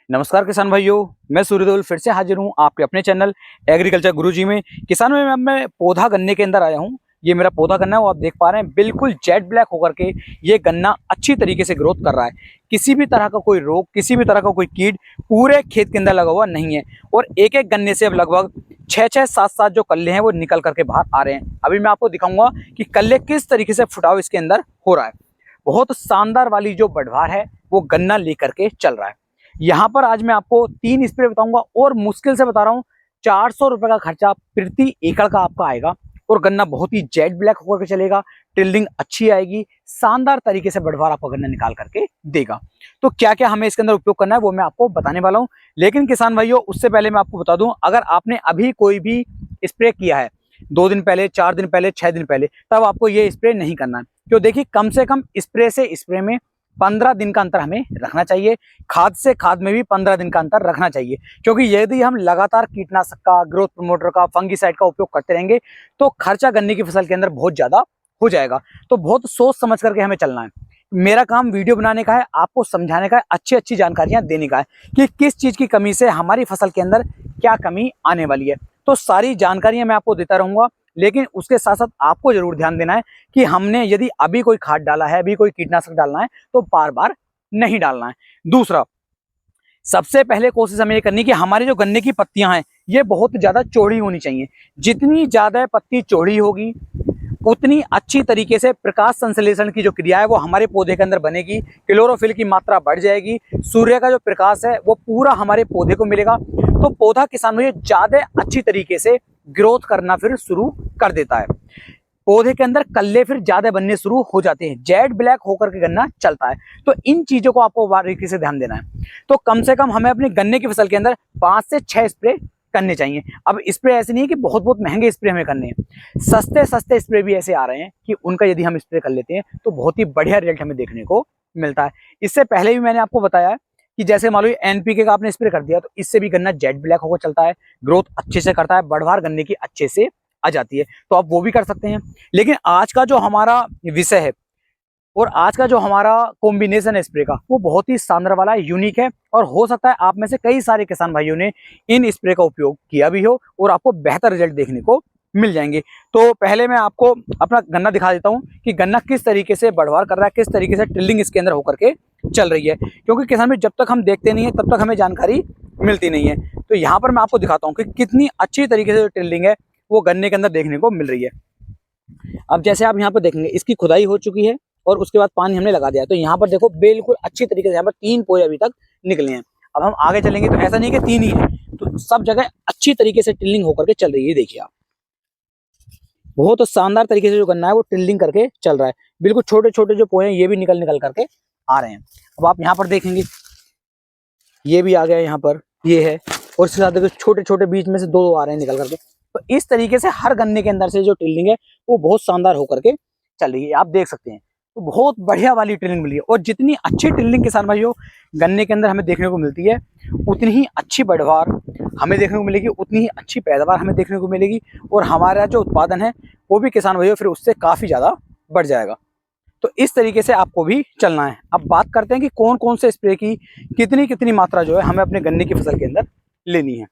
नमस्कार किसान भाइयों, मैं सूर्यदेव फिर से हाजिर हूँ आपके अपने चैनल एग्रीकल्चर गुरुजी में। किसानों में मैं पौधा गन्ने के अंदर आया हूँ। ये मेरा पौधा गन्ना है, वो आप देख पा रहे हैं बिल्कुल जेट ब्लैक होकर के ये गन्ना अच्छी तरीके से ग्रोथ कर रहा है। किसी भी तरह का कोई रोग, किसी भी तरह का कोई कीट पूरे खेत के अंदर लगा हुआ नहीं है। और एक एक गन्ने से अब लगभग 6-6, 7-7 जो कल्ले हैं वो निकल करके बाहर आ रहे हैं। अभी मैं आपको दिखाऊंगा कि कल्ले किस तरीके से फुटाव इसके अंदर हो रहा है। बहुत शानदार वाली जो बढ़वार है वो गन्ना लेकर के चल रहा है। यहाँ पर आज मैं आपको 3 स्प्रे बताऊंगा और मुश्किल से बता रहा हूँ 400 रुपए का खर्चा प्रति एकड़ का आपका आएगा। और गन्ना बहुत ही जेट ब्लैक होकर के चलेगा, टिल्डिंग अच्छी आएगी, शानदार तरीके से बढ़वार आपका गन्ना निकाल करके देगा। तो क्या क्या हमें इसके अंदर उपयोग करना है वो मैं आपको बताने वाला हूँ। लेकिन किसान भाइयों, उससे पहले मैं आपको बता दूं, अगर आपने अभी कोई भी स्प्रे किया है 2 दिन पहले, 4 दिन पहले, 6 दिन पहले, तब आपको ये स्प्रे नहीं करना है। क्यों? देखिए, कम से कम स्प्रे से स्प्रे में 15 दिन का अंतर हमें रखना चाहिए। खाद से खाद में भी 15 दिन का अंतर रखना चाहिए, क्योंकि यदि हम लगातार कीटनाशक का, ग्रोथ प्रमोटर का, फंगीसाइड का उपयोग करते रहेंगे तो खर्चा गन्ने की फसल के अंदर बहुत ज्यादा हो जाएगा। तो बहुत सोच समझ करके हमें चलना है। मेरा काम वीडियो बनाने का है, आपको समझाने का है, अच्छी अच्छी जानकारियां देने का है कि किस चीज की कमी से हमारी फसल के अंदर क्या कमी आने वाली है। तो सारी जानकारियां मैं आपको देता रहूंगा, लेकिन उसके साथ साथ आपको जरूर ध्यान देना है कि हमने यदि अभी कोई खाद डाला है, अभी कोई कीटनाशक डालना है तो बार बार नहीं डालना है। दूसरा, सबसे पहले कोशिश हमें ये करनी है कि हमारी जो गन्ने की पत्तियां हैं ये बहुत ज्यादा चौड़ी होनी चाहिए। जितनी ज्यादा पत्ती चौड़ी होगी उतनी अच्छी तरीके से प्रकाश संश्लेषण की जो क्रिया है वो हमारे पौधे के अंदर बनेगी, क्लोरोफिल की मात्रा बढ़ जाएगी, सूर्य का जो प्रकाश है वो पूरा हमारे पौधे को मिलेगा। तो पौधा किसान में ज्यादा अच्छी तरीके से ग्रोथ करना फिर शुरू कर देता है। पौधे के अंदर कल्ले फिर ज्यादा बनने शुरू हो जाते हैं, जेड ब्लैक होकर के गन्ना चलता है। तो इन चीजों को आपको बारीकी से ध्यान देना है। तो कम से कम हमें अपने गन्ने की फसल के अंदर 5 से 6 स्प्रे करने चाहिए। अब स्प्रे ऐसे नहीं है कि बहुत बहुत महंगे स्प्रे हमें करने हैं, सस्ते सस्ते स्प्रे भी ऐसे आ रहे हैं कि उनका यदि हम स्प्रे कर लेते हैं तो बहुत ही बढ़िया रिजल्ट हमें देखने को मिलता है। इससे पहले भी मैंने आपको बताया कि जैसे मान लो एनपीके का आपने स्प्रे कर दिया तो इससे भी गन्ना जेट ब्लैक होकर चलता है, ग्रोथ अच्छे से करता है, बढ़वार गन्ने की अच्छे से आ जाती है। तो आप वो भी कर सकते हैं। लेकिन आज का जो हमारा विषय है और आज का जो हमारा कॉम्बिनेशन है स्प्रे का वो बहुत ही शानदार वाला है, यूनिक है। और हो सकता है आप में से कई सारे किसान भाइयों ने इन स्प्रे का उपयोग किया भी हो और आपको बेहतर रिजल्ट देखने को मिल जाएंगे। तो पहले मैं आपको अपना गन्ना दिखा देता हूं कि गन्ना किस तरीके से बढ़वार कर रहा है, किस तरीके से टिल्डिंग इसके अंदर होकर के चल रही है। क्योंकि किसान में जब तक हम देखते नहीं है तब तक हमें जानकारी मिलती नहीं है। तो यहाँ पर मैं आपको दिखाता हूँ कि कितनी अच्छी तरीके से जो टिल्डिंग है वो गन्ने के अंदर देखने को मिल रही है। अब जैसे आप यहाँ पर देखेंगे इसकी खुदाई हो चुकी है और उसके बाद पानी हमने लगा दिया। तो यहाँ पर देखो बिल्कुल अच्छी तरीके से यहाँ पर 3 पोए अभी तक निकले हैं। अब हम आगे चलेंगे तो ऐसा नहीं कि 3 ही है, तो सब जगह अच्छी तरीके से टिल्डिंग होकर के चल रही है। देखिए आप, बहुत शानदार तरीके से जो गन्ना है वो टिल्डिंग करके चल रहा है। बिल्कुल छोटे छोटे जो पोए हैं ये भी निकल निकल करके आ रहे हैं। अब आप यहाँ पर देखेंगे ये भी आ गया यहाँ पर, ये है, और इसके साथ देखो छोटे छोटे बीच में से 2 आ रहे हैं निकल करके। तो इस तरीके से हर गन्ने के अंदर से जो टिल्डिंग है वो बहुत शानदार होकर के चल रही है, आप देख सकते हैं। तो बहुत बढ़िया वाली टिल्डिंग मिली है। और जितनी अच्छी टिल्डिंग किसान भाइयों गन्ने के अंदर हमें देखने को मिलती है उतनी ही अच्छी पैदावार हमें देखने को मिलेगी, उतनी ही अच्छी पैदावार हमें देखने को मिलेगी। और हमारा जो उत्पादन है वो भी किसान भाइयों फिर उससे काफ़ी ज़्यादा बढ़ जाएगा। तो इस तरीके से आपको भी चलना है। अब बात करते हैं कि कौन कौन से स्प्रे की कितनी कितनी मात्रा जो है हमें अपने गन्ने की फसल के अंदर लेनी है।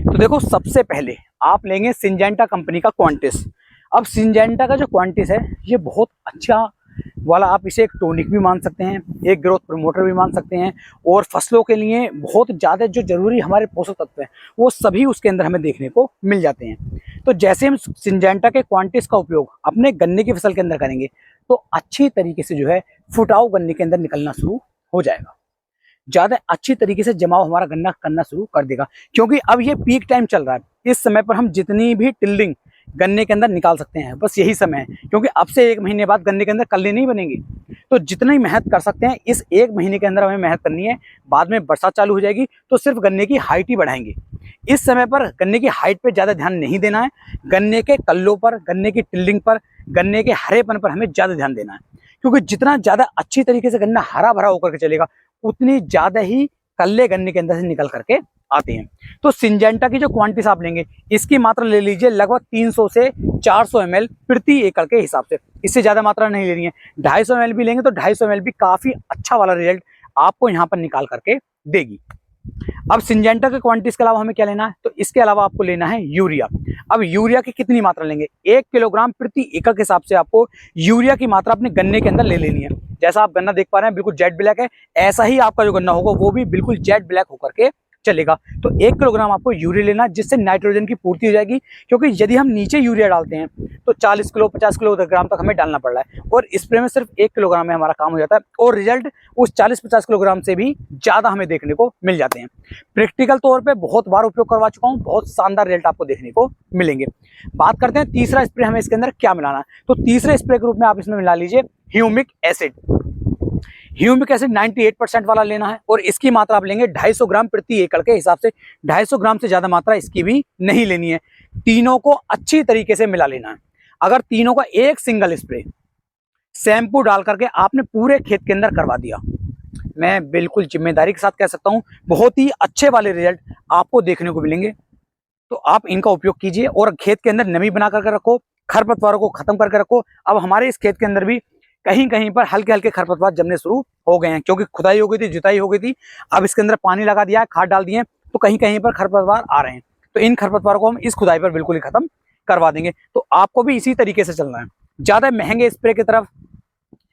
तो देखो, सबसे पहले आप लेंगे सिंजेंटा कंपनी का क्वांटिस। अब सिंजेंटा का जो क्वांटिस है ये बहुत अच्छा वाला, आप इसे एक टॉनिक भी मान सकते हैं, एक ग्रोथ प्रमोटर भी मान सकते हैं। और फसलों के लिए बहुत ज़्यादा जो जरूरी हमारे पोषक तत्व हैं वो सभी उसके अंदर हमें देखने को मिल जाते हैं। तो जैसे हम सिंजेंटा के क्वांटिस का उपयोग अपने गन्ने की फसल के अंदर करेंगे तो अच्छी तरीके से जो है फुटाव गन्ने के अंदर निकलना शुरू हो जाएगा, ज़्यादा अच्छी तरीके से जमाव हमारा गन्ना करना शुरू कर देगा। क्योंकि अब ये पीक टाइम चल रहा है, इस समय पर हम जितनी भी टिल्डिंग गन्ने के अंदर निकाल सकते हैं बस यही समय है। क्योंकि अब से 1 महीने बाद गन्ने के अंदर कल्ले नहीं बनेंगे। तो जितनी मेहनत कर सकते हैं इस 1 महीने के अंदर हमें मेहनत करनी है। बाद में बरसात चालू हो जाएगी तो सिर्फ गन्ने की हाइट ही बढ़ाएंगे। इस समय पर गन्ने की हाइट पे ज़्यादा ध्यान नहीं देना है, गन्ने के कल्लों पर, गन्ने की टिल्डिंग पर, गन्ने के हरेपन पर हमें ज़्यादा ध्यान देना है। क्योंकि जितना ज़्यादा अच्छी तरीके से गन्ना हरा भरा होकर के चलेगा उतनी ज़्यादा ही कल्ले गन्ने के अंदर से निकल करके आते हैं। तो सिंजेंटा की जो क्वांटिटी आप लेंगे इसकी मात्रा ले लीजिए लगभग 300 से 400 ml प्रति एकड़ के हिसाब से, इससे ज़्यादा मात्रा नहीं लेनी है। 250 ml भी लेंगे तो 250 ml भी काफ़ी अच्छा वाला रिजल्ट आपको यहाँ पर निकाल करके देगी। अब सिंजेंटा के क्वांटिटीज के अलावा हमें क्या लेना है, तो इसके अलावा आपको लेना है यूरिया। अब यूरिया की कितनी मात्रा लेंगे, 1 किलोग्राम प्रति एकड़ के हिसाब से आपको यूरिया की मात्रा अपने गन्ने के अंदर ले लेनी है। जैसा आप गन्ना देख पा रहे हैं बिल्कुल जेट ब्लैक है, ऐसा ही आपका जो गन्ना होगा वो भी बिल्कुल जेट ब्लैक होकर के चलेगा। तो 1 किलोग्राम आपको यूरिया लेना, जिससे नाइट्रोजन की पूर्ति हो जाएगी, क्योंकि यदि हम नीचे यूरिया डालते हैं तो 40 किलो 50 किलोग्राम तक हमें डालना पड़ रहा है, और स्प्रे में सिर्फ 1 किलोग्राम में हमारा काम हो जाता है, और रिजल्ट उस 40-50 किलोग्राम से भी ज़्यादा हमें देखने को मिल जाते हैं। प्रैक्टिकल तौर पर बहुत बार उपयोग करवा चुका हूँ, बहुत शानदार रिजल्ट आपको देखने को मिलेंगे। बात करते हैं तीसरा स्प्रे हमें इसके अंदर क्या मिलाना है, तो तीसरे स्प्रे के रूप में आप इसमें मिला लीजिए ह्यूमिक एसिड। ह्यूमिक एसिड 98% वाला लेना है, और इसकी मात्रा आप लेंगे 250 ग्राम प्रति एकड़ के हिसाब से। 250 ग्राम से ज्यादा मात्रा इसकी भी नहीं लेनी है। तीनों को अच्छी तरीके से मिला लेना है। अगर तीनों का एक सिंगल स्प्रे शैम्पू डाल करके आपने पूरे खेत के अंदर करवा दिया, मैं बिल्कुल जिम्मेदारी के साथ कह सकता हूं बहुत ही अच्छे वाले रिजल्ट आपको देखने को मिलेंगे। तो आप इनका उपयोग कीजिए और खेत के अंदर नमी बना करके रखो, खरपतवारों को खत्म करके रखो। अब हमारे इस खेत के अंदर भी कहीं कहीं पर हल्के हल्के खरपतवार जमने शुरू हो गए हैं, क्योंकि खुदाई हो गई थी, जुताई हो गई थी। अब इसके अंदर पानी लगा दिया है, खाद डाल दिए, तो कहीं कहीं पर खरपतवार आ रहे हैं। तो इन खरपतवारों को हम इस खुदाई पर बिल्कुल ही खत्म करवा देंगे। तो आपको भी इसी तरीके से चलना है। ज्यादा महंगे स्प्रे की तरफ,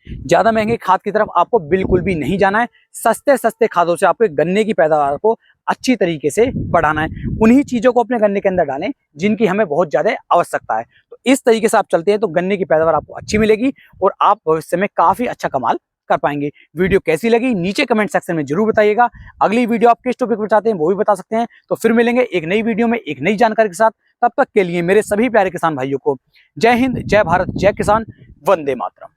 ज्यादा महंगे खाद की तरफ आपको बिल्कुल भी नहीं जाना है। सस्ते सस्ते खादों से आपको गन्ने की पैदावार को अच्छी तरीके से बढ़ाना है। उन्हीं चीजों को अपने गन्ने के अंदर डालें जिनकी हमें बहुत ज्यादा आवश्यकता है। तो इस तरीके से आप चलते हैं तो गन्ने की पैदावार आपको अच्छी मिलेगी और आप भविष्य में काफी अच्छा कमाल कर पाएंगे। वीडियो कैसी लगी नीचे कमेंट सेक्शन में जरूर बताइएगा। अगली वीडियो आप किस टॉपिक पर चाहते हैं वो भी बता सकते हैं। तो फिर मिलेंगे एक नई वीडियो में एक नई जानकारी के साथ। तब तक के लिए मेरे सभी प्यारे किसान भाइयों को जय हिंद, जय भारत, जय किसान, वंदे मातरम।